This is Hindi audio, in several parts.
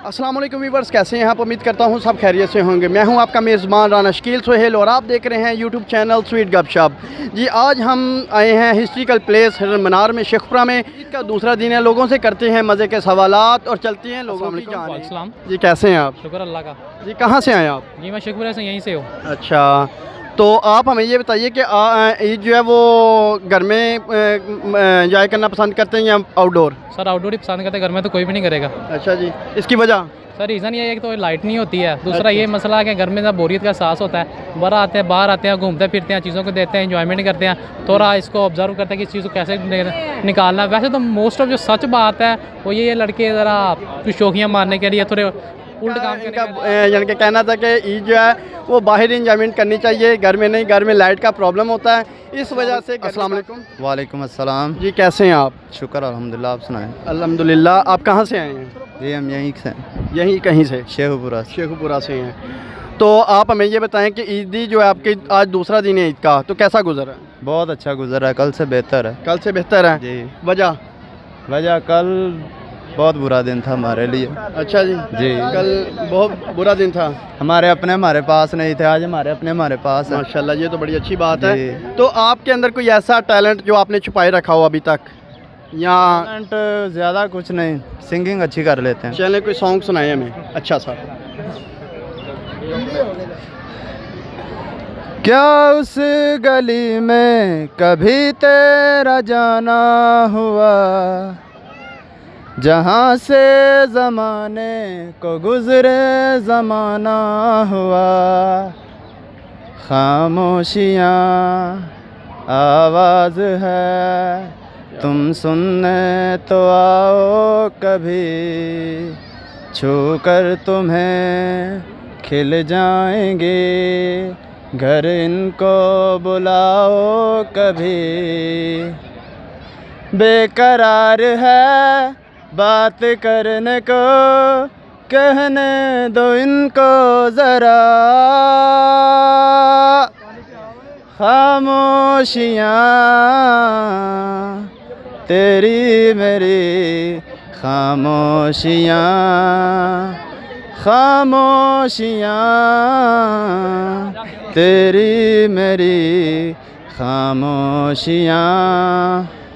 अस्सलाम वालेकुम व्यूअर्स, कैसे हैं आप? उम्मीद करता हूँ सब खैरियत से होंगे। मैं हूँ आपका मेज़बान राना शकील सोहेल और आप देख रहे हैं यूट्यूब चैनल स्वीट गपशप। जी, आज हम आए हैं हिस्ट्रिकल प्लेस मनार में, शेखपुरा में। इसका दूसरा दिन है। लोगों से करते हैं मज़े के सवालात और चलते हैं लोगों की जान। जी, कैसे हैं आप? शुक्र अल्लाह का। जी, कहाँ से आए आप? जी, मैं शेखपुरा से यहीं से हूँ। अच्छा, तो आप हमें ये बताइए कि ईद जो है वो घर में एंजॉय करना पसंद करते हैं या आउटडोर? सर आउटडोर ही पसंद करते हैं, घर में तो कोई भी नहीं करेगा। अच्छा जी, इसकी वजह? सर रीज़न ये है कि तो लाइट नहीं होती है, दूसरा ये मसला है कि घर में जब बोरियत का एहसास होता है, बाहर आते हैं, घूमते फिरते हैं, चीज़ों को देखते हैं, इंजॉयमेंट करते हैं, थोड़ा इसको ऑब्जर्व करते हैं कि इस चीज़ को कैसे निकालना है। वैसे तो मोस्ट ऑफ जो सच बात है वो ये लड़के ज़रा शौकियाँ मारने के लिए थोड़े उल्ट काम यानी कि कहना था कि ईद जो है वो बाहर इंजॉयमेंट करनी चाहिए, घर में नहीं। घर में लाइट का प्रॉब्लम होता है, इस वजह से। अस्सलाम वालेकुम। वालेकुम अस्सलाम। जी, कैसे हैं आप? शुक्र अल्हम्दुलिल्लाह, आप सुनाएं। अल्हम्दुलिल्लाह। आप कहाँ से आए हैं? जी, हम यहीं से, यहीं कहीं से? शेखपुरा से। शेखपुरा से हैं। तो आप हमें ये बताएं कि ईदी जो है आपकी, आज दूसरा दिन है ईद का, तो कैसा गुजरा? बहुत अच्छा गुजरा है, कल से बेहतर है। कल से बेहतर है जी। वजह? कल बहुत बुरा दिन था हमारे लिए। अच्छा जी। जी, कल बहुत बुरा दिन था। हमारे पास नहीं थे, आज हमारे पास है। माशाल्लाह, ये तो बड़ी अच्छी बात जी। है। तो आपके अंदर कोई ऐसा टैलेंट जो आपने छुपाए रखा हो अभी तक, या टैलेंट ज़्यादा कुछ नहीं, सिंगिंग अच्छी कर लेते हैं। चले कोई सॉन्ग सुनाए हमें अच्छा सा। क्या उस गली में कभी तेरा जाना हुआ, जहाँ से ज़माने को गुज़रे ज़माना हुआ। खामोशियाँ आवाज़ है, तुम सुनने तो आओ कभी, छू कर तुम्हें खिल जाएंगे, घर इनको बुलाओ कभी। बेकरार है बात करने को, कहने दो इनको ज़रा। खामोशियाँ तेरी मेरी, खामोशियाँ तेरी मेरी, खामोशियाँ।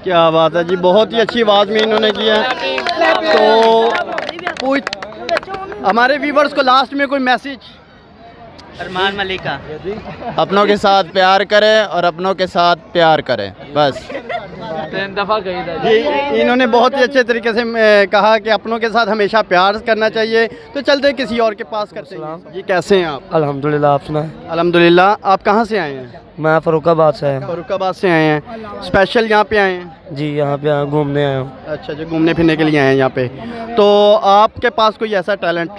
क्या बात है जी, बहुत ही अच्छी आवाज़ में इन्होंने किया। तो हमारे व्यूवर्स को लास्ट में कोई मैसेज? अरमान मलिका, अपनों के साथ प्यार करें और अपनों के साथ प्यार करें, बस। दफ़ा कही था जी, इन्होंने बहुत ही अच्छे तरीके से कहा कि अपनों के साथ हमेशा प्यार करना चाहिए। तो चलते किसी और के पास करते हैं। जी, कैसे हैं आप? अल्हम्दुलिल्लाह, आप सुनाएं। अल्हम्दुलिल्लाह। आप कहाँ से आए हैं? मैं फरुखाबाद से आया। फरुखाबाद से आए हैं, स्पेशल यहाँ पे आए हैं? जी, यहाँ पे घूमने आया हूँ। अच्छा जी, घूमने फिरने के लिए आए हैं यहाँ पे। तो आपके पास कोई ऐसा टैलेंट?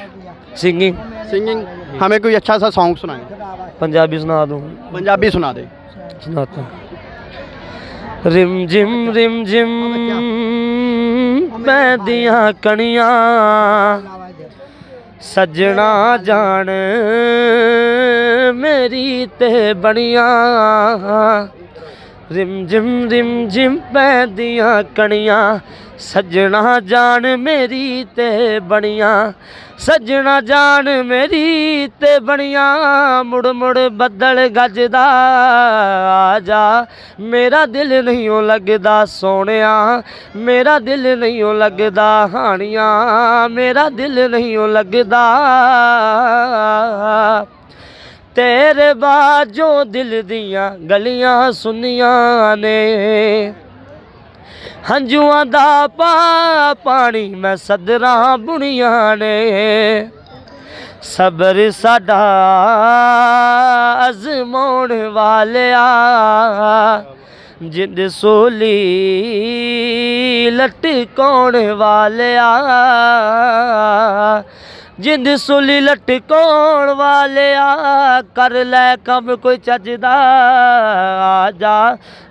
सिंगिंग। सिंगिंग। हमें कोई अच्छा सा सॉन्ग सुनाएं। पंजाबी सुना दूँ? पंजाबी सुना दे। सुनाता हूँ। रिम जिम पैदियां कणियां, सजना जान मेरी ते बनिया। रिम जिम पैदियां कणियां, सजना जान मेरी ते बनिया। सजना जान मेरी ते बनिया, मुड़ मुड़ बदल गजदा आजा, मेरा दिल नहीं ओ लगदा सोनिया, मेरा दिल नहीं ओ लगदा हानिया, मेरा दिल नहीं ओ लगदा। तेरे बाजों दिल दियां गलियां सुनियां ने, हंजुआं दा पानी मैं सदरा बुनिया ने। सबर साडा अज़माउण वालिया, जिंद सोली लटकाउण वालिया, जिंद सोली लटकाउण वालिया। कर लै कम कोई चजदा आजा,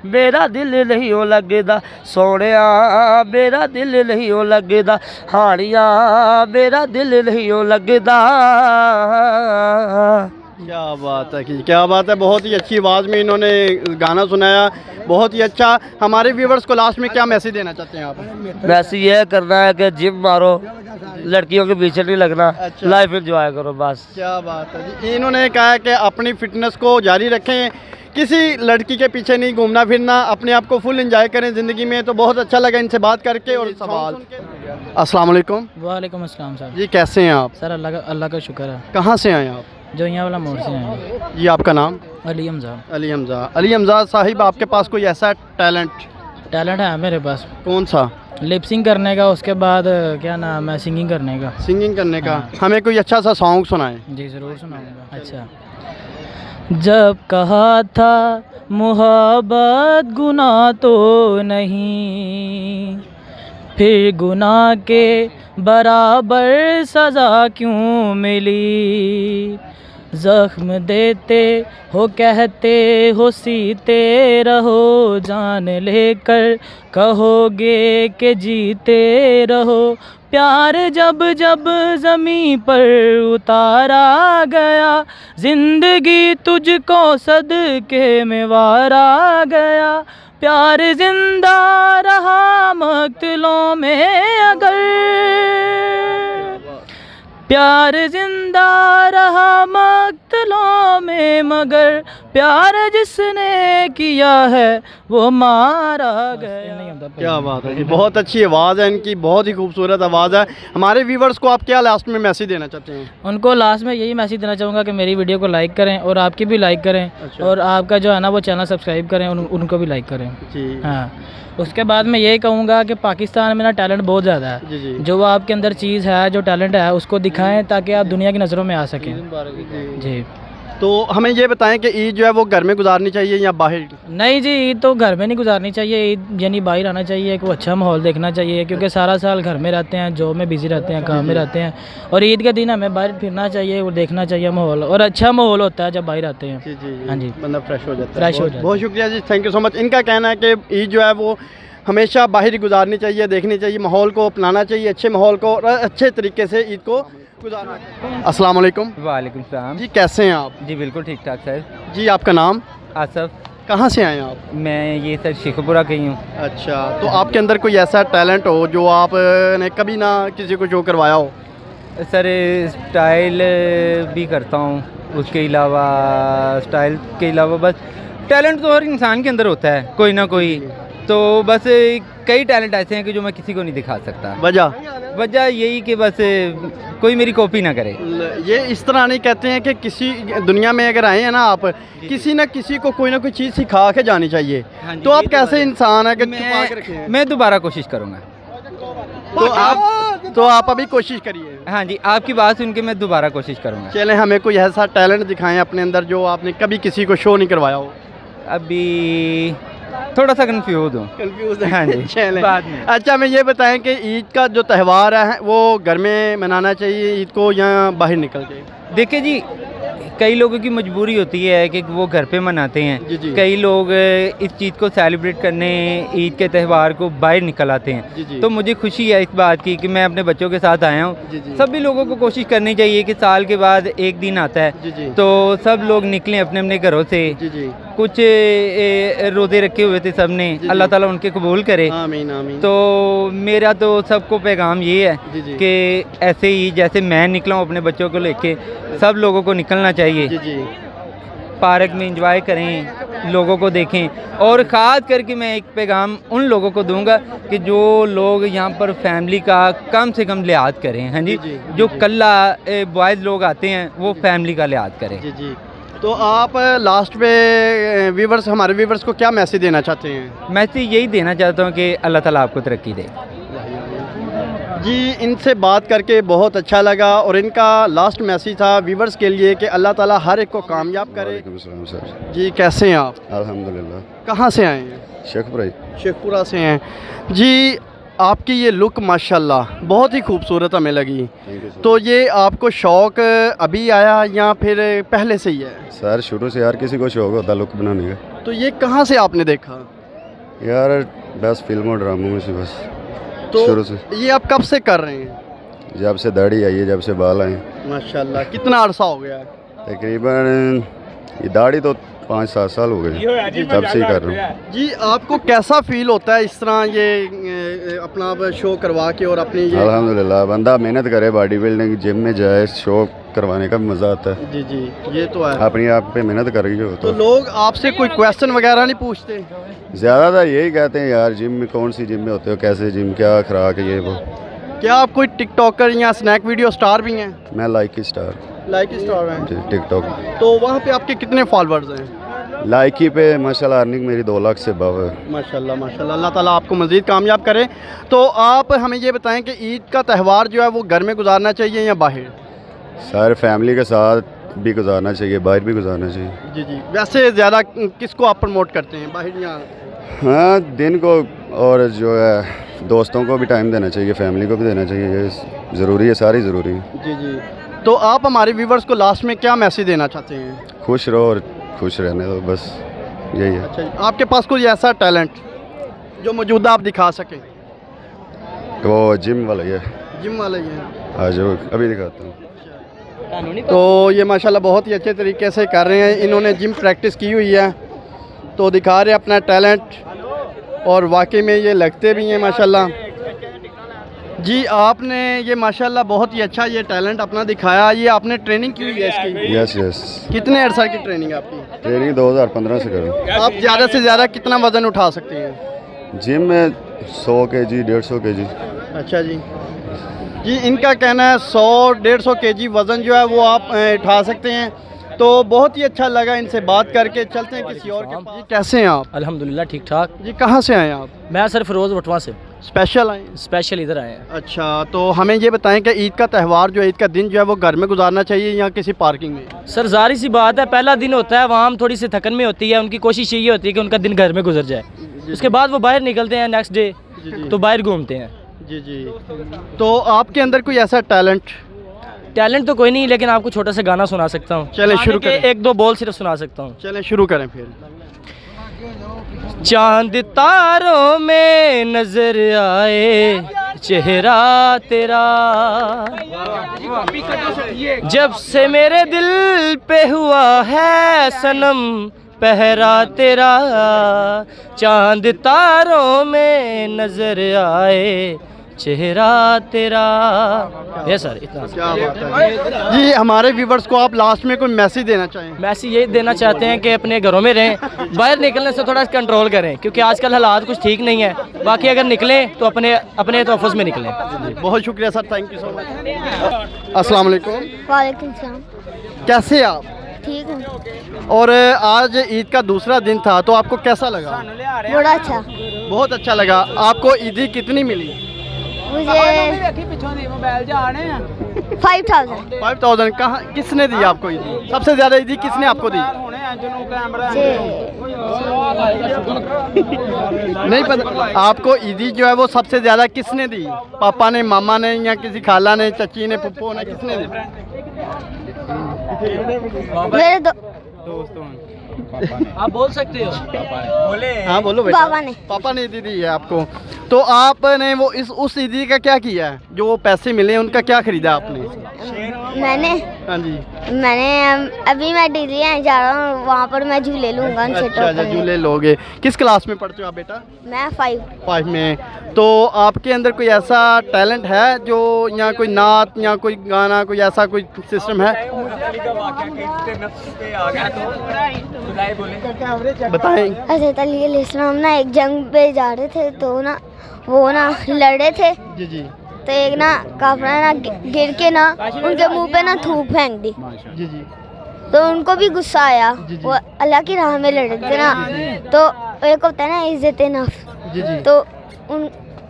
मेरा दिल नहीं ओ लगदा सोनिया, मेरा दिल नहीं ओ लगदा हानिया, मेरा दिल नहीं ओ लगदा। क्या बात है कि क्या बात है, बहुत ही अच्छी आवाज़ में इन्होंने गाना सुनाया, बहुत ही अच्छा। हमारे व्यूवर्स को लास्ट में क्या मैसेज देना चाहते हैं आप? वैसे यह करना है कि जिम मारो, लड़कियों के पीछे नहीं लगना, अच्छा। लाइफ एंजॉय करो बस। क्या बात है जी, इन्होंने कहा है कि अपनी फिटनेस को जारी रखें, किसी लड़की के पीछे नहीं घूमना फिरना, अपने आप को फुल एंजॉय करें ज़िंदगी में। तो बहुत अच्छा लगा इनसे बात करके। और सवाल, अस्सलाम वालेकुम। वालेकुम अस्सलाम सर। जी कैसे हैं आप? सर अल्लाह का शुक्र है, कहाँ से आए आप? जो यहाँ वाला मोड़ से आए। जी आपका नाम? अली हमजा। अली हमजा। अली हमजा साहिब, आपके पास कोई ऐसा टैलेंट है मेरे पास, कौन सा? लिपसिंग करने का, उसके बाद क्या नाम है, सिंगिंग करने का। सिंगिंग करने का? हमें कोई अच्छा सा सॉन्ग सुनाएं। जी ज़रूर सुनाऊंगा। अच्छा। जब कहा था मोहब्बत गुनाह तो नहीं, फिर गुनाह के बराबर सज़ा क्यों मिली। ज़ख्म देते हो कहते हो सीते रहो, जान लेकर कहोगे कि जीते रहो। प्यार जब जब ज़मीं पर उतारा गया, ज़िंदगी तुझको सदके में वारा गया। प्यार जिंदा रहा मक्तलों में अगर, प्यार जिंदा रहा मक्तलों में मगर, प्यार जिसने किया है वो मारा गया। क्या बात है जी, बहुत अच्छी आवाज़ है इनकी, बहुत ही खूबसूरत आवाज़ है। हमारे व्यूवर्स को आप क्या लास्ट में मैसेज देना चाहते हैं? उनको लास्ट में यही मैसेज देना चाहूँगा कि मेरी वीडियो को लाइक करें और आपकी भी लाइक करें। अच्छा। और आपका जो है ना वो चैनल सब्सक्राइब करें, उनको भी लाइक करें जी। हाँ। उसके बाद मैं यही कहूँगा कि पाकिस्तान में ना टैलेंट बहुत ज़्यादा है। जी जी। जो आपके अंदर चीज़ है, जो टैलेंट है, उसको दिखाएं ताकि आप दुनिया की नज़रों में आ सकें। जी। तो हमें ये बताएं कि ईद जो है वो घर में गुजारनी चाहिए या बाहर? नहीं जी, ईद तो घर में नहीं गुजारनी चाहिए, ईद यानी बाहर आना चाहिए, कोई अच्छा माहौल देखना चाहिए, क्योंकि सारा साल घर में रहते हैं, जॉब में बिजी रहते हैं, काम में रहते हैं। और ईद के दिन हमें बाहर फिरना चाहिए, वो देखना चाहिए माहौल, और अच्छा माहौल होता है जब बाहर आते हैं। जी जी। हाँ जी, बंदा फ्रेश हो जाता है। फ्रेश हो जाता है। बहुत शुक्रिया जी, थैंक यू सो मच। इनका कहना है कि ईद जो है वो हमेशा बाहर ही गुजारनी चाहिए, देखनी चाहिए, माहौल को अपनाना चाहिए, अच्छे माहौल को और अच्छे तरीके से ईद को गुजारना चाहिए। अस्सलाम वालेकुम। वालेकुम सलाम। जी कैसे हैं आप? जी बिल्कुल ठीक ठाक सर। जी आपका नाम? आसफ। कहाँ से आए हैं आप? मैं ये सर शेखपुरा गई हूँ। अच्छा, तो आपके अंदर कोई ऐसा टैलेंट हो जो आपने कभी ना किसी को शो करवाया हो? सर स्टाइल भी करता हूँ, उसके अलावा स्टाइल के अलावा बस टैलेंट तो हर इंसान के अंदर होता है कोई ना कोई, तो बस कई टैलेंट ऐसे हैं कि जो मैं किसी को नहीं दिखा सकता। वजह यही कि बस कोई मेरी कॉपी ना करे। ये इस तरह नहीं कहते हैं कि किसी दुनिया में अगर आए हैं ना आप, किसी न किसी को कोई ना कोई चीज़ सिखा के जानी चाहिए। हाँ जी, तो आप ये कैसे इंसान है कि मैं- छुपा के रखे हैं? मैं दोबारा कोशिश करूँगा। तो आप अभी कोशिश करिए। हाँ जी, आपकी बात सुन के मैं दोबारा कोशिश करूँगा। चलें, हमें कोई ऐसा टैलेंट दिखाएं अपने अंदर जो आपने कभी किसी को शो नहीं करवाया हो। अभी थोड़ा सा कंफ्यूज हूँ। कंफ्यूज है? हाँ जी, चलें। बाद में। अच्छा, हमें ये बताएं कि ईद का जो त्यौहार है वो घर में मनाना चाहिए ईद को या बाहर निकल के? देखिए जी, कई लोगों की मजबूरी होती है कि वो घर पे मनाते जी, हैं। जी। कई लोग इस चीज़ को सेलिब्रेट करने ईद के त्यौहार को बाहर निकल आते जी, हैं। जी। तो मुझे खुशी है इस बात की कि मैं अपने बच्चों के साथ आया जी, जी। हूँ। सभी लोगों को कोशिश करनी चाहिए कि साल के बाद एक दिन आता जी, जी। है तो सब लोग निकलें अपने अपने घरों से। जी जी। कुछ रोज़े रखे हुए थे सब ने, जी। अल्लाह ताला उनके कबूल करे। आमीन आमीन। तो मेरा तो सबको पैगाम ये है जी, जी। कि ऐसे ही जैसे मैं निकला हूँ अपने बच्चों को लेके, सब लोगों को निकलना चाहिए। जी जी। पार्क में एंजॉय करें, लोगों को देखें। और ख़ास करके मैं एक पैगाम उन लोगों को दूंगा कि जो लोग यहाँ पर फैमिली का कम से कम लिहाज करें। हाँ जी, जी, जी, जो जी। कल्ला बॉयज़ लोग आते हैं वो फैमिली का लिहाज करें। जी जी। तो आप लास्ट पे व्यूवर्स, हमारे व्यूवर्स को क्या मैसेज देना चाहते हैं? मैं तो यही देना चाहता हूँ कि अल्लाह ताला आपको तरक्की दे। जी, इनसे बात करके बहुत अच्छा लगा और इनका लास्ट मैसेज था व्यूवर्स के लिए कि अल्लाह ताला हर एक को कामयाब करे। वालेकुम सलाम सर। जी कैसे हैं आप? अल्हम्दुलिल्लाह। कहाँ से आए हैं? शेखपुरा। शेखपुरा से हैं जी। आपकी ये लुक माशाल्लाह बहुत ही खूबसूरत हमें लगी। Thank you sir. तो ये आपको शौक़ अभी आया या फिर पहले से ही है? सर शुरू से यार किसी को शौक होता लुक बनाने का। तो ये कहाँ से आपने देखा? यार बस फिल्मों और ड्रामों में से बस तो शुरू से। ये आप कब से कर रहे हैं? जब से दाढ़ी आई है, जब से बाल आए। माशाल्लाह, कितना अरसा हो गया है? तकरीबन ये दाढ़ी तो 5-7 साल हो गए, तब से ही कर रहा हूँ। जी आपको कैसा फील होता है इस तरह ये अपना अब शो करवा के और अपनी ये? अल्हम्दुलिल्लाह, बंदा मेहनत करे, बॉडी बिल्डिंग जिम में जाए, शो करवाने का भी मज़ा आता है। जी जी ये तो है। अपनी आप पे मेहनत कर रही हो तो लोग आपसे कोई क्वेश्चन वगैरह नहीं पूछते? ज़्यादातर यही कहते हैं यार जिम में कौन सी जिम में होते हो, कैसे जिम, क्या खुराक है, ये वो। क्या आप कोई टिकटॉकर या स्नैक वीडियो स्टार भी हैं? मैं लाइकी स्टार स्टार हैं। जी, टिकटॉक। तो वहाँ पे आपके कितने फॉलोअर्स हैं? लाइकी पे माशाल्लाह अर्निंग मेरी 2 लाख से अबव है। माशाल्लाह माशाल्लाह, अल्लाह ताला आपको मज़ीद कामयाब करे। तो आप हमें ये बताएं कि ईद का त्यौहार जो है वो घर में गुजारना चाहिए या बाहर? सारे फैमिली के साथ भी गुजारना चाहिए, बाहर भी गुजारना चाहिए। जी जी, वैसे ज़्यादा किसको आप प्रमोट करते हैं, बाहर या? हाँ, दिन को और जो है दोस्तों को भी टाइम देना चाहिए, फैमिली को भी देना चाहिए, ये ज़रूरी है, सारी ज़रूरी है। जी जी, तो आप हमारे व्यूवर्स को लास्ट में क्या मैसेज देना चाहते हैं? खुश रहो और खुश रहने दो, बस यही है। अच्छा, आपके पास कोई ऐसा टैलेंट जो मौजूदा आप दिखा सकें? वो जिम वाला ही है, जिम वाला ही है। आज अभी दिखाता हूँ। तो ये माशाल्लाह बहुत ही अच्छे तरीके से कर रहे हैं, इन्होंने जिम प्रैक्टिस की हुई है तो दिखा रहे हैं अपना टैलेंट और वाकई में ये लगते भी हैं माशाल्लाह। जी आपने ये माशाल्लाह बहुत ही अच्छा ये टैलेंट अपना दिखाया। ये आपने ट्रेनिंग की हुई है इसकी? यस यस, कितने अर्सा की ट्रेनिंग है आपकी? ट्रेनिंग 2015 से करूँ। आप ज़्यादा से ज़्यादा कितना वज़न उठा सकते हैं? जिम में 100 kg 150 kg। अच्छा जी, जी इनका कहना है 100-150 kg वज़न जो है वो आप उठा सकते हैं। तो बहुत ही अच्छा लगा इनसे बात करके। चलते हैं किसी और के पास। जी कैसे हैं आप? अल्हम्दुलिल्लाह ठीक ठाक। जी कहाँ से आए आप? मैं सर फिरोज़ वटवा से स्पेशल आए? स्पेशल इधर आए हैं। अच्छा, तो हमें ये बताएं कि ईद का त्यौहार जो है, ईद का दिन जो है वो घर में गुजारना चाहिए या किसी पार्किंग में? सर ज़ाहिर सी बात है, पहला दिन होता है वहाँ हम थोड़ी सी थकन में होती है, उनकी कोशिश यही होती है कि उनका दिन घर में गुजर जाए। उसके बाद वो बाहर निकलते हैं नेक्स्ट डे, तो बाहर घूमते हैं। जी जी, तो आपके अंदर कोई ऐसा टैलेंट तो कोई नहीं, लेकिन आपको छोटा सा गाना सुना सकता हूँ। चलें शुरू करें। 1-2 बोल सिर्फ सुना सकता हूँ। चलें शुरू करें फिर। चांद तारों में नजर आए चेहरा तेरा, जब से मेरे दिल पे हुआ है सनम पहरा तेरा। चांद तारों में नजर आए चेहरा तेरा। ये सर इतना। क्या बात है जी। हमारे व्यूवर्स को आप लास्ट में कोई मैसेज देना चाहें? मैसेज ये देना चाहते हैं कि अपने घरों में रहें, बाहर निकलने से थोड़ा कंट्रोल करें, क्योंकि आजकल हालात कुछ ठीक नहीं है। बाकी अगर निकलें तो अपने तो ऑफिस में निकलें। बहुत शुक्रिया sir, thank you so much. अस्सलाम वालेकुम। वालेकुम सलाम। कैसे आप? ठीक हूँ। और आज ईद का दूसरा दिन था तो आपको कैसा लगा? बड़ा अच्छा। बहुत अच्छा लगा। आपको ईदी कितनी मिली? मुझे 5000। 5000। कहाँ किसने दी आपको ईदी? सबसे ज़्यादा ईदी किसने आपको दी? नहीं पता आपको ईदी जो है वो सबसे ज़्यादा किसने दी? पापा ने, मामा ने, या किसी खाला ने, चाची ने, पप्पो ने, किसने दी? मेरे दोस्तों आप बोल सकते हो। हाँ बोलो बेटा। पापा ने ईदी दी है आपको। तो आपने वो उस ईदी का क्या किया है? जो पैसे मिले उनका क्या खरीदा आपने? मैंने हाँ जी, अभी मैं दिल्ली जा रहा हूँ, वहाँ पर मैं झूले लूँगा उनसे। अच्छा, झूले लोगे। किस क्लास में पढ़ते हो आप बेटा? मैं 5 में। तो आपके अंदर कोई ऐसा टैलेंट है जो, या कोई नात या कोई गाना, कोई ऐसा कोई सिस्टम है? बताएं। हज़रत अली अलैहिस्सलाम ना एक जंग पे जा रहे थे, तो ना वो ना लड़े थे। जी जी, तो एक ना काफिर ना गिर के ना उनके मुंह पे ना थूक फेंक दी। जी जी, तो उनको भी गुस्सा आया। वो अल्लाह की राह में लड़े थे ना, तो एक होता है ना इज्जत नफ्स। जी जी, तो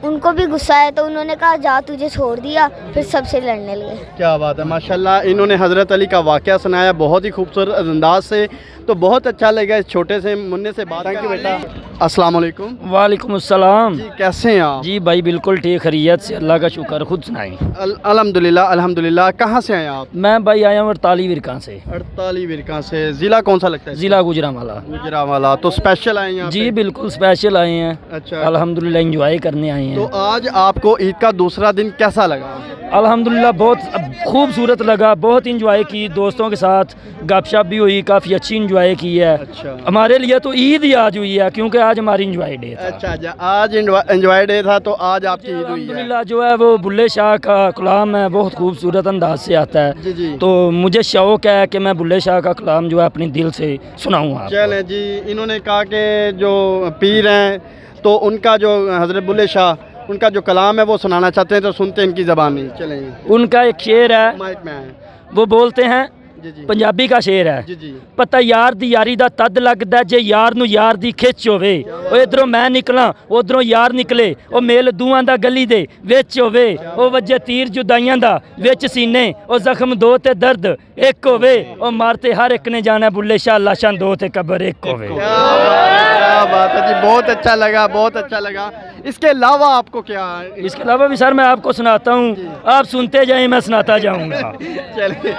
उनको भी गुस्सा आया, तो उन्होंने कहा जा तुझे छोड़ दिया, फिर सबसे लड़ने लगे। क्या बात है माशाल्लाह। इन्होंने हज़रत अली का वाक़या सुनाया बहुत ही खूबसूरत अंदाज से। तो बहुत अच्छा लगा इस छोटे से मुन्ने से बात की। बेटा अस्सलाम वालेकुम। वालेकुम अस्सलाम। जी कैसे हैं आप? जी भाई बिल्कुल ठीक, खैरियत से, अल्लाह का शुक्र। खुद सुनाएं। अल्हम्दुलिल्लाह अल्हम्दुलिल्लाह। कहाँ से आए आप? मैं भाई आया हूँ 48 विरका से। 48 विरका से। ज़िला कौन सा लगता है? ज़िला गुजरांवाला। गुजरांवाला। तो स्पेशल आए हैं? जी बिल्कुल स्पेशल आए हैं। अच्छा, अल्हम्दुलिल्लाह एंजॉय करने आए हैं। तो आज आपको ईद का दूसरा दिन कैसा लगा? अल्हम्दुलिल्लाह बहुत खूबसूरत लगा, बहुत इंजॉय की, दोस्तों के साथ गपशप भी हुई, काफ़ी अच्छी इंजॉय की है। अच्छा। हमारे लिए तो ईद ही आज हुई है क्योंकि आज हमारी इंजॉय डे था। अच्छा, आज एंजॉय डे था तो आज आपकी ईद हुई है। अल्हम्दुलिल्लाह जो है वो बुल्ले शाह का कलाम है, बहुत खूबसूरत अंदाज से आता है। जी जी। तो मुझे शौक़ है कि मैं बुल्ले शाह का कलाम जो है अपने दिल से सुनाऊँ आपको। चलें जी, इन्होंने कहा कि जो पीर हैं तो उनका जो हज़रत बुल्ले शाह उनका जो कलाम है वो सुनाना चाहते हैं, तो सुनते हैं इनकी ज़बान में। चलें, उनका एक शेर है, माइक में आए। वो बोलते हैं, जी जी पंजाबी का शेर है, जी जी। पता यार दी यारी दा तद लगदा जे यार नू यार दी खिच होवे, ओ इधरों मैं निकला उधरों यार निकले, ओ मेल दूआं दा गली दे विच होवे, ओ वजे तीर जुदाइयां दा विच सीने, ओ जख्म दो ते दर्द एक होवे, ओ मारते हर एक ने जाना बुल्ले शाह लाशां दो ते कब्र एक होवे। क्या बात है जी, बहुत अच्छा लगा, बहुत अच्छा लगा। इसके अलावा आपको क्या? इसके अलावा भी सर मैं आपको सुनाता हूँ, आप सुनते जाएं, मैं सुनाता जाऊँगा। चलिए।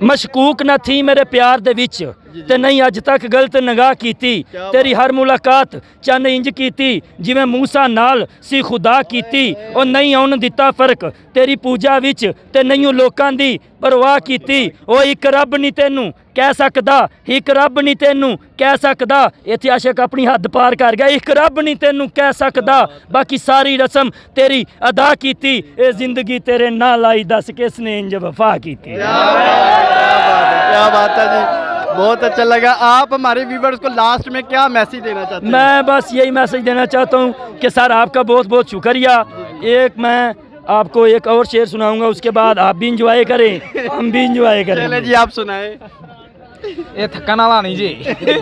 मशकूक न थी मेरे प्यार दे विच ते नहीं अज तक गलत निगाह कीती, तेरी हर मुलाकात चन इंज कीती जिवें मूसा नाल सी खुदा कीती, ओ नहीं आउन दिता फर्क तेरी पूजा विच ते नहीं लोकां दी परवाह कीती, ओ इक रब नहीं तेनू कह सकदा, इक रब नहीं तेनू कह सकदा, इत्थे आशिक अपनी हद पार कर गया, इक रब नहीं तेनू कह सकदा, बाकी सारी रस्म तेरी अदा कीती, ए जिंदगी तेरे नाल आई दस किसने इंज वफा कीती। क्या बात है जी, बहुत अच्छा लगा। आप हमारे व्यूवर्स को लास्ट में क्या मैसेज देना चाहते हैं? मैं बस यही मैसेज देना चाहता हूँ कि सर आपका बहुत बहुत शुक्रिया। एक मैं आपको एक और शेर सुनाऊंगा, उसके बाद आप भी इंजॉय करें, हम भी इंजॉय करें। चले जी, आप सुनाएं। ये थकन वाला नहीं जी।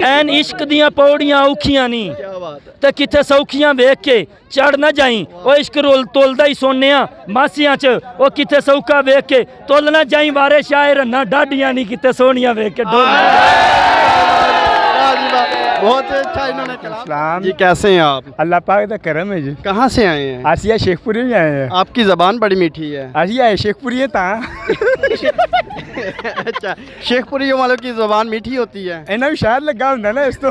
एन इश्क दियां पौड़ियां औखियां नहीं क्या बात है। ते किथे सौखियां वेख के चढ़ ना जाई, ओ इश्क रोल तोलदा ही सोनिया मासियां च, ओ किथे सौखा वेख के तोल ना जाई, वारे शायर ना डाडियां नहीं किथे सोनिया वेख के डोल। बहुत अच्छा इन्होंने कलाम। जी कैसे हैं आप? अल्लाह पाक का करम है जी। कहाँ से आए हैं? आसिया शेखपुरी में आए हैं। आपकी ज़बान बड़ी मीठी है। आसिया शेखपुरी है ता। अच्छा, शेखपुरी वालों की ज़बान मीठी होती है। इन्हें भी शायद लगा होता ना इस तो।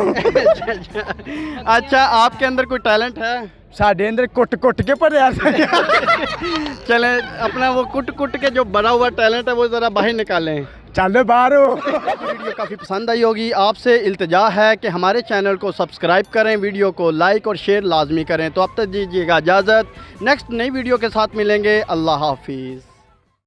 अच्छा, आपके अंदर कोई टैलेंट है? साढ़े अंदर कुट कुट के पर यार। चलें, अपना वो कुट कुट के जो बना हुआ टैलेंट है वो ज़रा बाहर निकालें। चलो बाहर हो। वीडियो काफ़ी पसंद आई होगी। आपसे इल्तिजा है कि हमारे चैनल को सब्सक्राइब करें, वीडियो को लाइक और शेयर लाजमी करें। तो अब तक दीजिएगा इजाज़त, नेक्स्ट नई वीडियो के साथ मिलेंगे। अल्लाह हाफिज़।